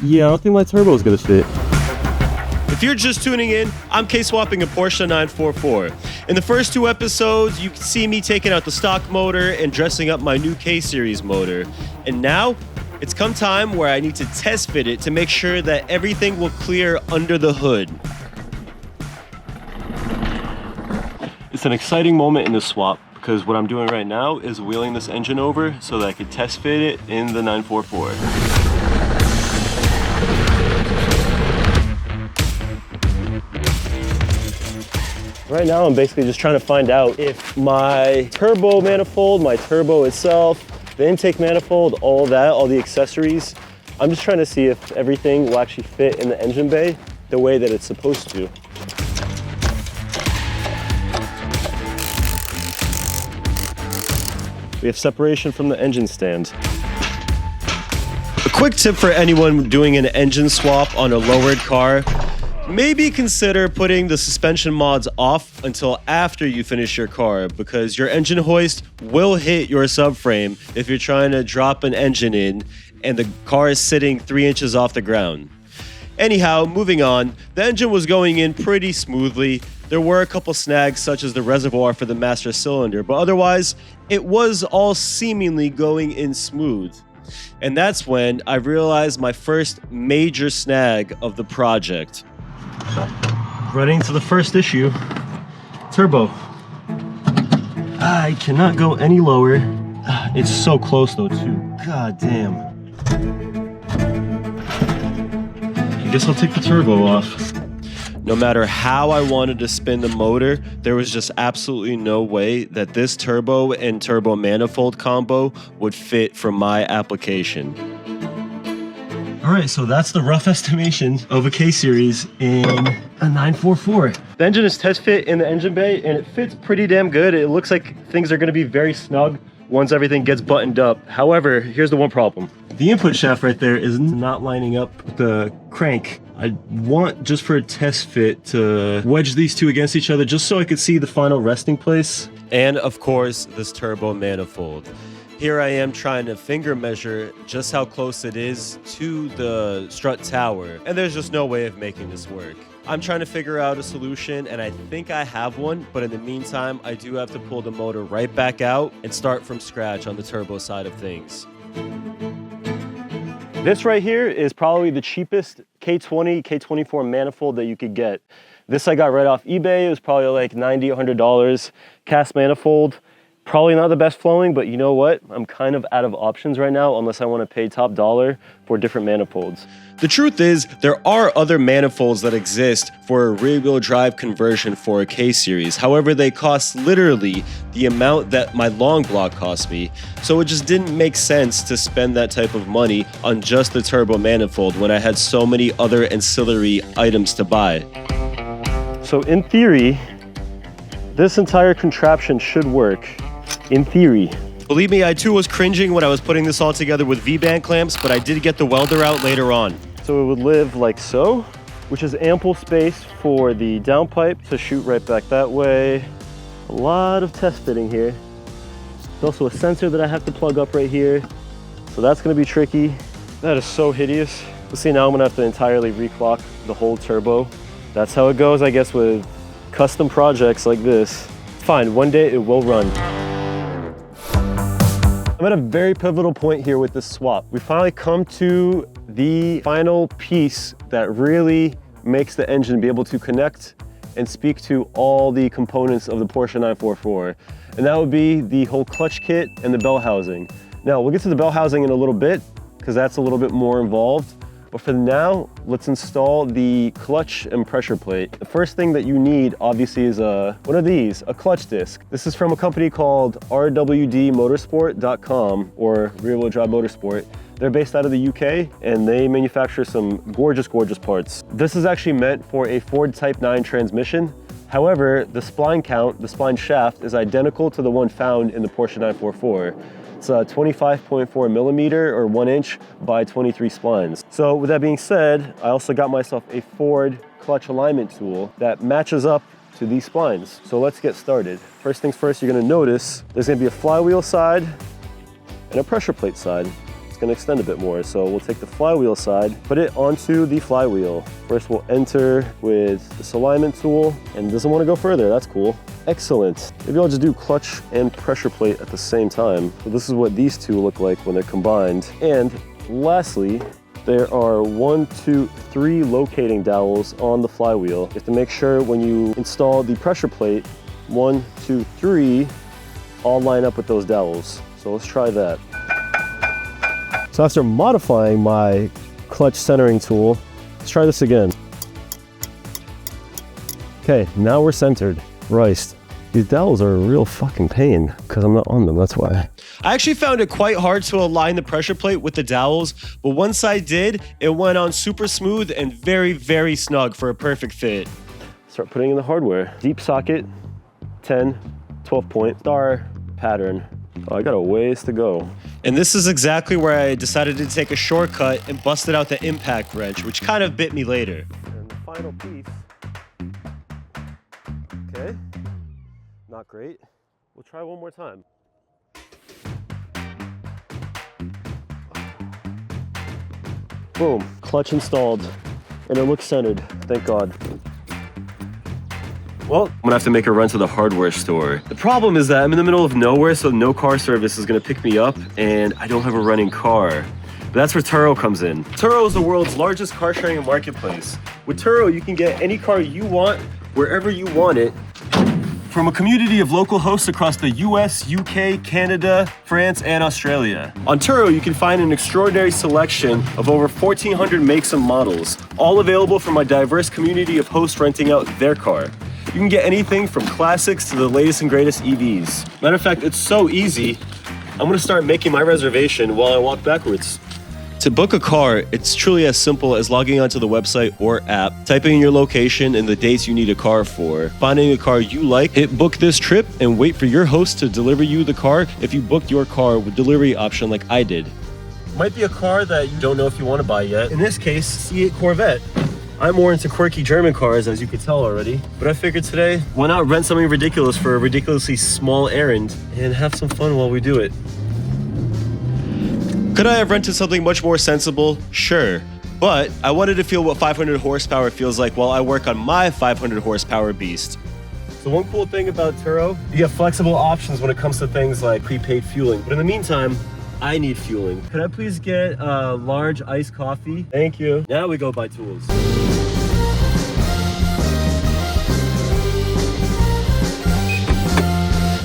Yeah, I don't think my turbo is gonna fit. If you're just tuning in, I'm K-swapping a Porsche 944. In the first 2 episodes, you can see me taking out the stock motor and dressing up my new K-Series motor. And now, it's come time where I need to test fit it to make sure that everything will clear under the hood. It's an exciting moment in the swap because what I'm doing right now is wheeling this engine over so that I can test fit it in the 944. Right now, I'm basically just trying to find out if my turbo manifold, my turbo itself, the intake manifold, all that, all the accessories, I'm just trying to see if everything will actually fit in the engine bay the way that it's supposed to. We have separation from the engine stand. A quick tip for anyone doing an engine swap on a lowered car: maybe consider putting the suspension mods off until after you finish your car, because your engine hoist will hit your subframe if you're trying to drop an engine in and the car is sitting 3 inches off the ground. Anyhow, moving on, the engine was going in pretty smoothly. There were a couple snags such as the reservoir for the master cylinder, but otherwise it was all seemingly going in smooth. And that's when I realized my first major snag of the project. Running to the first issue, turbo. I cannot go any lower. It's so close though too. God damn. I guess I'll take the turbo off. No matter how I wanted to spin the motor, there was just absolutely no way that this turbo and turbo manifold combo would fit for my application. All right, so that's the rough estimation of a K-Series in a 944. The engine is test fit in the engine bay and it fits pretty damn good. It looks like things are gonna be very snug once everything gets buttoned up. However, here's the one problem. The input shaft right there is not lining up with the crank. I want, just for a test fit, to wedge these two against each other just so I could see the final resting place. And of course, this turbo manifold. Here I am trying to finger measure just how close it is to the strut tower, and there's just no way of making this work. I'm trying to figure out a solution, and I think I have one, but in the meantime, I do have to pull the motor right back out and start from scratch on the turbo side of things. This right here is probably the cheapest K20, K24 manifold that you could get. This I got right off eBay. It was probably like $90, $100. Cast manifold. Probably not the best flowing, but you know what? I'm kind of out of options right now unless I want to pay top dollar for different manifolds. The truth is, there are other manifolds that exist for a rear-wheel drive conversion for a K-Series. However, they cost literally the amount that my long block cost me, so it just didn't make sense to spend that type of money on just the turbo manifold when I had so many other ancillary items to buy. So in theory, this entire contraption should work. In theory. Believe me, I too was cringing when I was putting this all together with V-band clamps, but I did get the welder out later on. So it would live like so, which is ample space for the downpipe to shoot right back that way. A lot of test fitting here. There's also a sensor that I have to plug up right here, so that's gonna be tricky. That is so hideous. Let's see, now I'm gonna have to entirely reclock the whole turbo. That's how it goes, I guess, with custom projects like this. Fine, one day it will run. I'm at a very pivotal point here with this swap. We finally come to the final piece that really makes the engine be able to connect and speak to all the components of the Porsche 944. And that would be the whole clutch kit and the bell housing. Now, we'll get to the bell housing in a little bit because that's a little bit more involved. But for now, let's install the clutch and pressure plate. The first thing that you need, obviously, is what are these? A clutch disc. This is from a company called rwdmotorsport.com, or Rear Wheel Drive Motorsport. They're based out of the UK, and they manufacture some gorgeous, gorgeous parts. This is actually meant for a Ford Type 9 transmission. However, the spline count, the spline shaft, is identical to the one found in the Porsche 944. It's 25.4 millimeter or 1 inch by 23 splines. So with that being said, I also got myself a Ford clutch alignment tool that matches up to these splines. So let's get started. First things first, you're gonna notice there's gonna be a flywheel side and a pressure plate side. gonna extend a bit more. So we'll take the flywheel side, put it onto the flywheel. First we'll enter with this alignment tool, and it doesn't want to go further. That's cool. Excellent. Maybe I'll just do clutch and pressure plate at the same time. So this is what these two look like when they're combined. And lastly, there are 1, 2, 3 locating dowels on the flywheel. You have to make sure when you install the pressure plate, 1, 2, 3, all line up with those dowels. So let's try that. So after modifying my clutch centering tool, let's try this again. Okay, now we're centered. Right. These dowels are a real fucking pain because I'm not on them, that's why. I actually found it quite hard to align the pressure plate with the dowels, but once I did, it went on super smooth and very, very snug for a perfect fit. Start putting in the hardware. Deep socket, 10, 12 point, star pattern. Oh, I got a ways to go. And this is exactly where I decided to take a shortcut and busted out the impact wrench, which kind of bit me later. And the final piece. Okay, not great. We'll try one more time. Boom, clutch installed, and it looks centered, thank God. Well, I'm gonna have to make a run to the hardware store. The problem is that I'm in the middle of nowhere, so no car service is gonna pick me up, and I don't have a running car. But that's where Turo comes in. Turo is the world's largest car sharing marketplace. With Turo, you can get any car you want, wherever you want it, from a community of local hosts across the US, UK, Canada, France, and Australia. On Turo, you can find an extraordinary selection of over 1,400 makes and models, all available from a diverse community of hosts renting out their car. You can get anything from classics to the latest and greatest EVs. Matter of fact, it's so easy, I'm gonna start making my reservation while I walk backwards. To book a car, it's truly as simple as logging onto the website or app, typing in your location and the dates you need a car for, finding a car you like, hit book this trip, and wait for your host to deliver you the car if you booked your car with delivery option like I did. Might be a car that you don't know if you want to buy yet. In this case, see Corvette. I'm more into quirky German cars, as you could tell already. But I figured today, why not rent something ridiculous for a ridiculously small errand and have some fun while we do it. Could I have rented something much more sensible? Sure. But I wanted to feel what 500 horsepower feels like while I work on my 500 horsepower beast. So one cool thing about Turo, you get flexible options when it comes to things like prepaid fueling. But in the meantime, I need fueling. Could I please get a large iced coffee? Thank you. Now we go buy tools.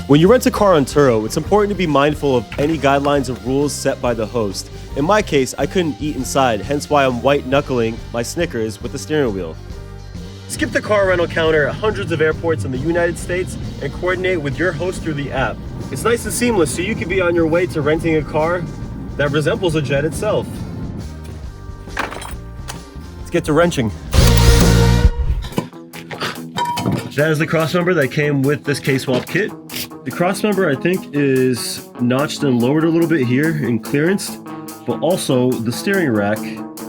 When you rent a car on Turo, it's important to be mindful of any guidelines and rules set by the host. In my case, I couldn't eat inside, hence why I'm white knuckling my Snickers with the steering wheel. Skip the car rental counter at hundreds of airports in the United States and coordinate with your host through the app. It's nice and seamless, so you can be on your way to renting a car that resembles a jet itself. Let's get to wrenching. That is the Crossmember that came with this K-swap kit. The Crossmember, I think, is notched and lowered a little bit here in clearance, but also the steering rack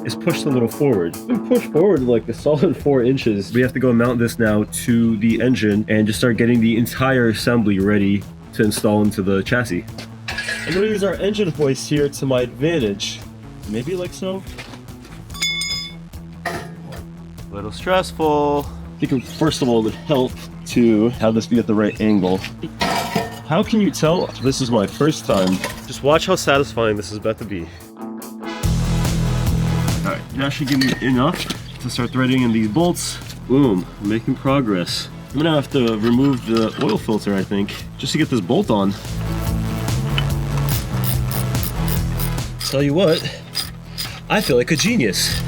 is pushed a little forward. It's been pushed forward like a solid 4 inches. We have to go mount this now to the engine and just start getting the entire assembly ready to install into the chassis. I'm gonna use our engine hoist here to my advantage. Maybe like so. A little stressful. I think first of all, it would help to have this be at the right angle. How can you tell this is my first time? Just watch how satisfying this is about to be. All right, that should give me enough to start threading in these bolts. Boom, making progress. I'm gonna have to remove the oil filter, I think, just to get this bolt on. Tell you what, I feel like a genius.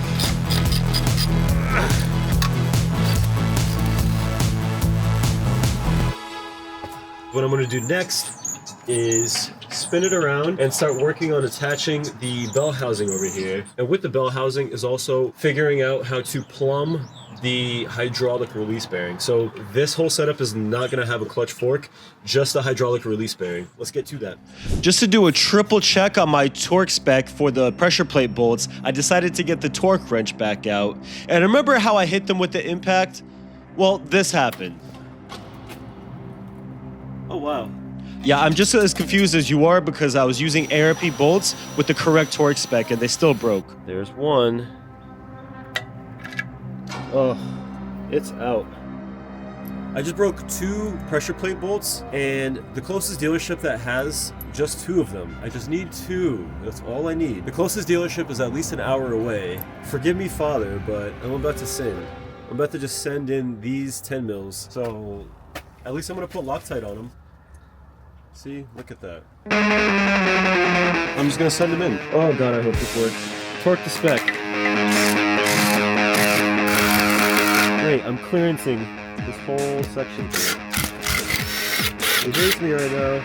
What I'm gonna do next is spin it around and start working on attaching the bell housing over here. And with the bell housing is also figuring out how to plumb the hydraulic release bearing. So this whole setup is not gonna have a clutch fork, just a hydraulic release bearing. Let's get to that. Just to do a triple check on my torque spec for the pressure plate bolts, I decided to get the torque wrench back out. And remember how I hit them with the impact? Well, this happened. Oh wow. Yeah, I'm just as confused as you are because I was using ARP bolts with the correct torque spec and they still broke. There's one. Oh, it's out. I just broke 2 pressure plate bolts, and the closest dealership that has just 2 of them. I just need 2. That's all I need. The closest dealership is at least an hour away. Forgive me, Father, but I'm about to sin. I'm about to just send in these 10 mils. So at least I'm gonna put Loctite on them. See, look at that. I'm just gonna send them in. Oh God, I hope this works. Torque to spec. Great, I'm clearancing this whole section here. It hurts me right now.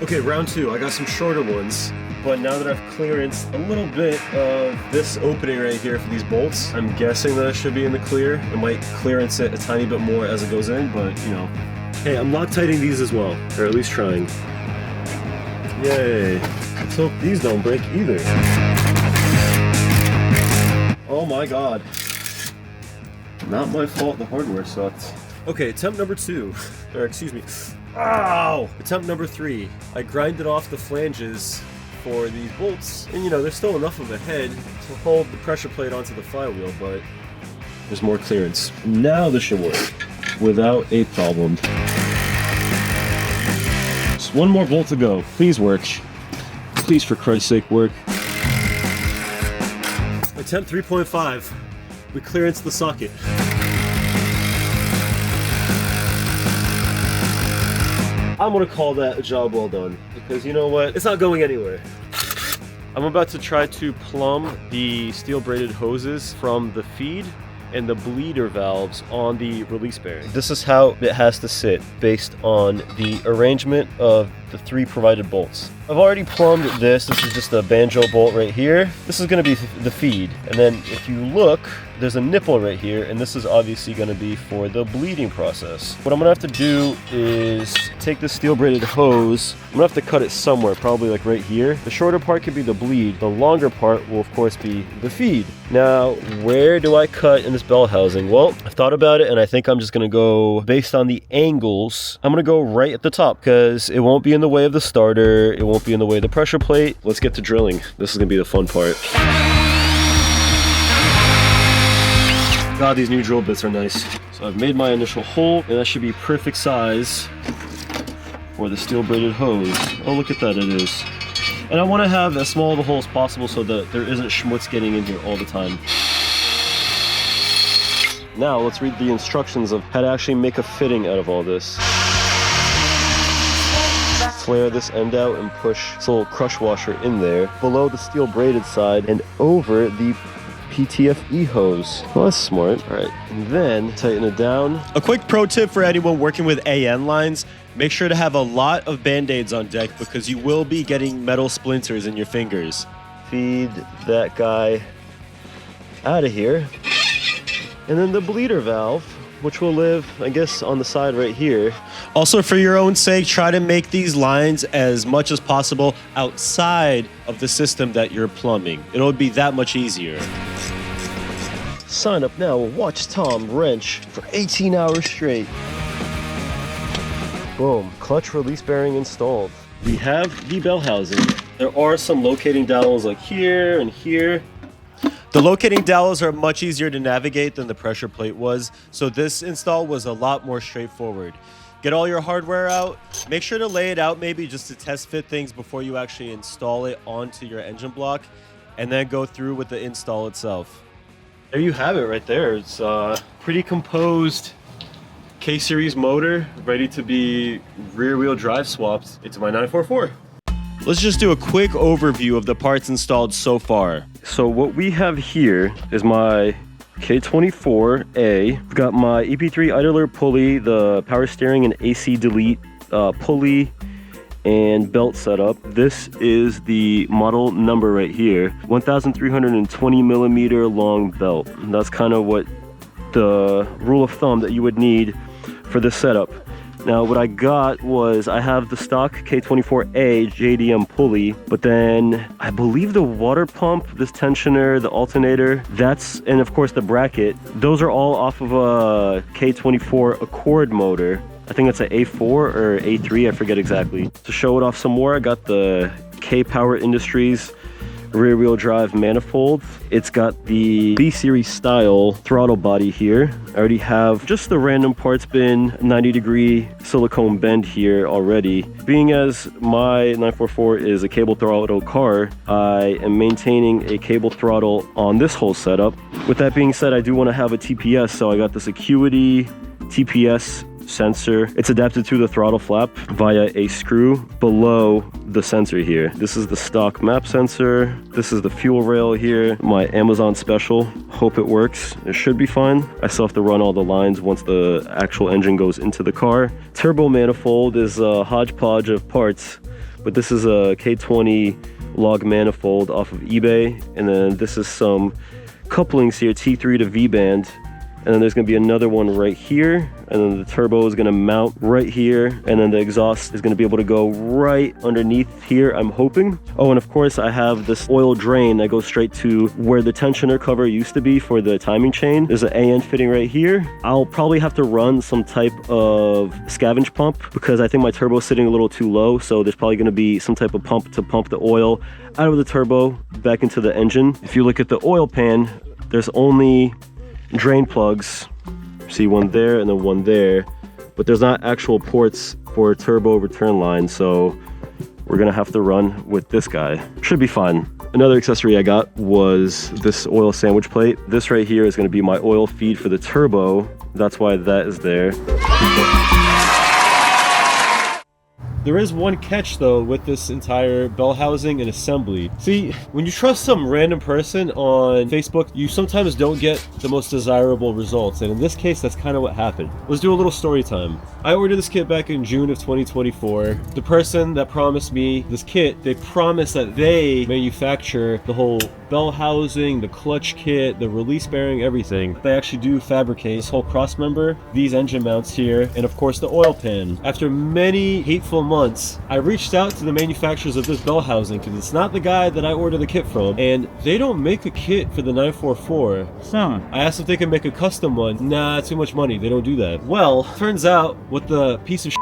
Okay, round 2. I got some shorter ones, but now that I've clearanced a little bit of this opening right here for these bolts, I'm guessing that it should be in the clear. I might clearance it a tiny bit more as it goes in, but you know. Hey, I'm Loctiting these as well, or at least trying. Yay. Let's hope these don't break either. Oh my God. Not my fault, the hardware sucked. Okay, attempt number 2, or excuse me. Ow! Attempt number 3. I grinded off the flanges for these bolts, and you know, there's still enough of a head to hold the pressure plate onto the flywheel, but there's more clearance. Now this should work without a problem. Just one more bolt to go. Please work. Please, for Christ's sake, work. Attempt 3.5. We clearance the socket. I'm gonna call that a job well done, because you know what? It's not going anywhere. I'm about to try to plumb the steel braided hoses from the feed and the bleeder valves on the release bearing. This is how it has to sit based on the arrangement of the 3 provided bolts. I've already plumbed this. This is just a banjo bolt right here. This is going to be the feed. And then if you look, there's a nipple right here, and this is obviously going to be for the bleeding process. What I'm going to have to do is take this steel braided hose. I'm going to have to cut it somewhere, probably like right here. The shorter part could be the bleed. The longer part will of course be the feed. Now, where do I cut in this bell housing? Well, I've thought about it, and I think I'm just going to go based on the angles. I'm going to go right at the top because it won't be in the way of the starter. It won't be in the way of the pressure plate. Let's get to drilling. This is going to be the fun part. God, these new drill bits are nice. So I've made my initial hole, and that should be perfect size for the steel braided hose. Oh, look at that, it is. And I want to have as small of a hole as possible so that there isn't schmutz getting in here all the time. Now let's read the instructions of how to actually make a fitting out of all this. Flare this end out and push this little crush washer in there below the steel braided side and over the PTFE hose. Well, that's smart. All right, and then tighten it down. A quick pro tip for anyone working with AN lines: make sure to have a lot of band-aids on deck because you will be getting metal splinters in your fingers. Feed that guy out of here. And then the bleeder valve, which will live, I guess, on the side right here. Also, for your own sake, try to make these lines as much as possible outside of the system that you're plumbing. It'll be that much easier. Sign up now and watch Tom wrench for 18 hours straight. Boom, clutch release bearing installed. We have the bell housing. There are some locating dowels like here and here. The locating dowels are much easier to navigate than the pressure plate was, so this install was a lot more straightforward. Get all your hardware out. Make sure to lay it out maybe just to test fit things before you actually install it onto your engine block, and then go through with the install itself. There you have it right there. It's a pretty composed K-Series motor, ready to be rear-wheel drive swapped into my 944. Let's just do a quick overview of the parts installed so far. So what we have here is my K244A. I've got my EP3 idler pulley, the power steering and AC delete pulley and belt setup. This is the model number right here, 1,320 millimeter long belt. And that's kind of what the rule of thumb that you would need for this setup. Now what I got was, I have the stock K244A JDM pulley, but then I believe the water pump, this tensioner, the alternator, and of course the bracket, those are all off of a K24 Accord motor. I think it's an A4 or A3, I forget exactly. To show it off some more, I got the K Power Industries rear wheel drive manifold. It's got the B-Series style throttle body here. I already have just the random parts bin, 90-degree silicone bend here already. Being as my 944 is a cable throttle car, I am maintaining a cable throttle on this whole setup. With that being said, I do want to have a TPS, so I got this Acuity TPS sensor. It's adapted to the throttle flap via a screw below the sensor here. This is the stock map sensor. This is the fuel rail here. My Amazon special. Hope it works. It should be fine. I still have to run all the lines once the actual engine goes into the car. Turbo manifold is a hodgepodge of parts, but this is a K20 log manifold off of eBay. And then this is some couplings here, T3 to V-band. And then there's gonna be another one right here. And then the turbo is gonna mount right here. And then the exhaust is gonna be able to go right underneath here, I'm hoping. Oh, and of course I have this oil drain that goes straight to where the tensioner cover used to be for the timing chain. There's an AN fitting right here. I'll probably have to run some type of scavenge pump because I think my turbo is sitting a little too low. So there's probably gonna be some type of pump to pump the oil out of the turbo back into the engine. If you look at the oil pan, there's only drain plugs. See one there and then one there, but there's not actual ports for a turbo return line, so we're gonna have to run with this guy. Should be fine. Another accessory I got was this oil sandwich plate. This right here is gonna be my oil feed for the turbo. That's why that is there. There is one catch though with this entire bell housing and assembly. See, when you trust some random person on Facebook, you sometimes don't get the most desirable results. And in this case, that's kind of what happened. Let's do a little story time. I ordered this kit back in June of 2024. The person that promised me this kit, they promised that they manufacture the whole bell housing, the clutch kit, the release bearing, everything. They actually do fabricate this whole crossmember, these engine mounts here, and of course the oil pan. After many hateful months, I reached out to the manufacturers of this bell housing because it's not the guy that I ordered the kit from, and they don't make a kit for the 944. I asked if they could make a custom one. Nah, too much money. They don't do that. Well, turns out with the piece of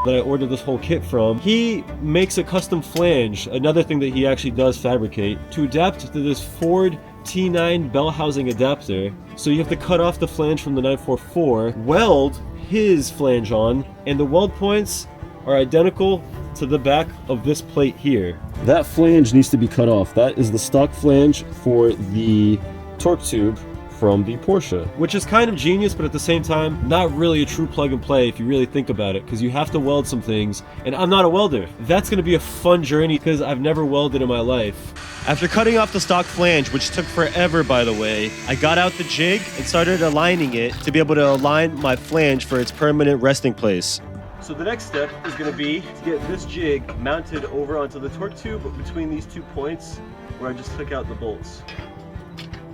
that I ordered this whole kit from, he makes a custom flange, another thing that he actually does fabricate, to adapt to this Ford T9 bell housing adapter. So you have to cut off the flange from the 944, weld his flange on, and the weld points are identical to the back of this plate here. That flange needs to be cut off. That is the stock flange for the torque tube from the Porsche, which is kind of genius, but at the same time, not really a true plug and play if you really think about it, because you have to weld some things, and I'm not a welder. That's going to be a fun journey because I've never welded in my life. After cutting off the stock flange, which took forever by the way, I got out the jig and started aligning it to be able to align my flange for its permanent resting place. So the next step is going to be to get this jig mounted over onto the torque tube between these 2 points where I just took out the bolts.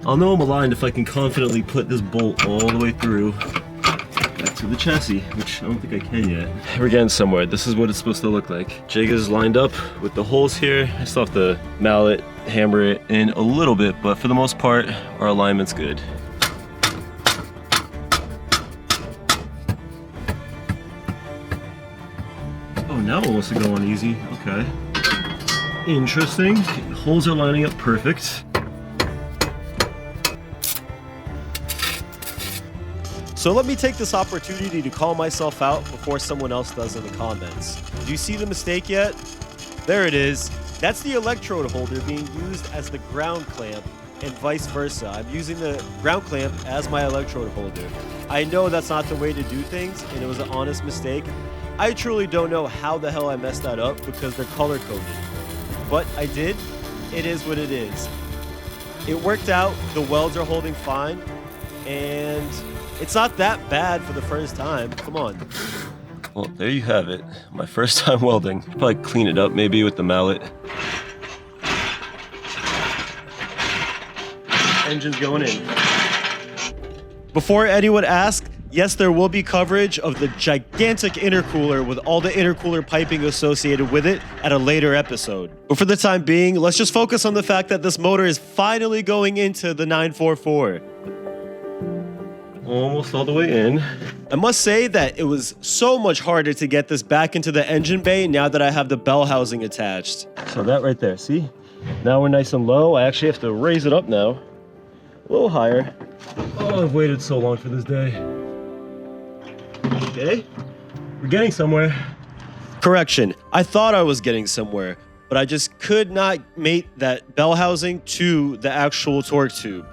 I'll know I'm aligned if I can confidently put this bolt all the way through back to the chassis, which I don't think I can yet. We're getting somewhere. This is what it's supposed to look like. Jig is lined up with the holes here. I still have to mallet, hammer it in a little bit, but for the most part, our alignment's good. Oh, now it wants to go on easy. Okay. Interesting. Holes are lining up perfect. So let me take this opportunity to call myself out before someone else does in the comments. Do you see the mistake yet? There it is. That's the electrode holder being used as the ground clamp and vice versa. I'm using the ground clamp as my electrode holder. I know that's not the way to do things, and it was an honest mistake. I truly don't know how the hell I messed that up because they're color coded. But I did. It is what it is. It worked out. The welds are holding fine, and it's not that bad for the first time. Come on. Well, there you have it. My first time welding. Probably clean it up maybe with the mallet. Engine's going in. Before anyone asks, yes, there will be coverage of the gigantic intercooler with all the intercooler piping associated with it at a later episode. But for the time being, let's just focus on the fact that this motor is finally going into the 944. almost all the way in. I must say that it was so much harder to get this back into the engine bay now that I have the bell housing attached. So that right there, see? Now we're nice and low. I actually have to raise it up now, a little higher. Oh, I've waited so long for this day. Okay, we're getting somewhere. Correction, I thought I was getting somewhere, but I just could not mate that bell housing to the actual torque tube.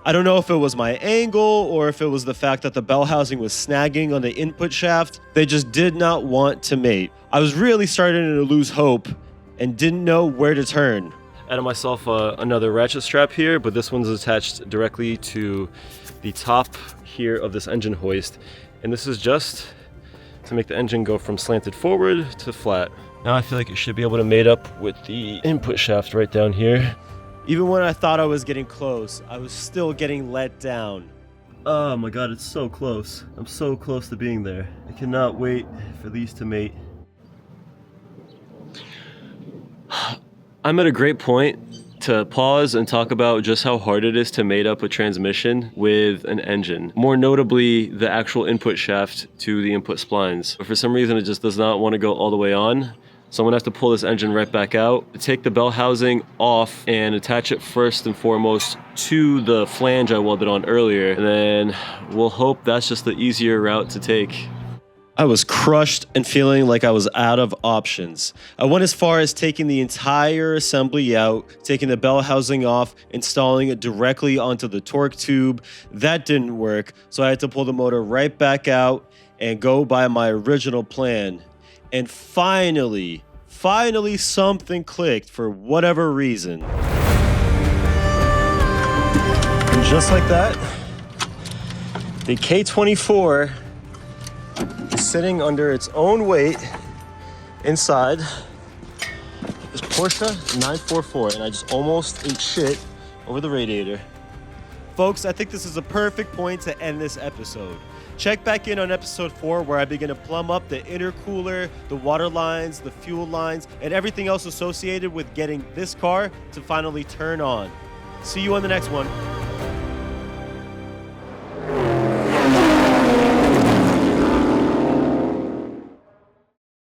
I don't know if it was my angle or if it was the fact that the bell housing was snagging on the input shaft. They just did not want to mate. I was really starting to lose hope and didn't know where to turn. Added myself another ratchet strap here, but this one's attached directly to the top here of this engine hoist. And this is just to make the engine go from slanted forward to flat. Now I feel like it should be able to mate up with the input shaft right down here. Even when I thought I was getting close, I was still getting let down. Oh my God, it's so close. I'm so close to being there. I cannot wait for these to mate. I'm at a great point to pause and talk about just how hard it is to mate up a transmission with an engine. More notably, the actual input shaft to the input splines. But for some reason, it just does not want to go all the way on. So I'm gonna have to pull this engine right back out, take the bell housing off and attach it first and foremost to the flange I welded on earlier. And then we'll hope that's just the easier route to take. I was crushed and feeling like I was out of options. I went as far as taking the entire assembly out, taking the bell housing off, installing it directly onto the torque tube. That didn't work, so I had to pull the motor right back out and go by my original plan. And finally something clicked for whatever reason. And just like that, the K244 is sitting under its own weight inside this Porsche 944, and I just almost ate shit over the radiator. Folks, I think this is a perfect point to end this episode. Check back in on episode 4 where I begin to plumb up the intercooler, the water lines, the fuel lines, and everything else associated with getting this car to finally turn on. See you on the next one.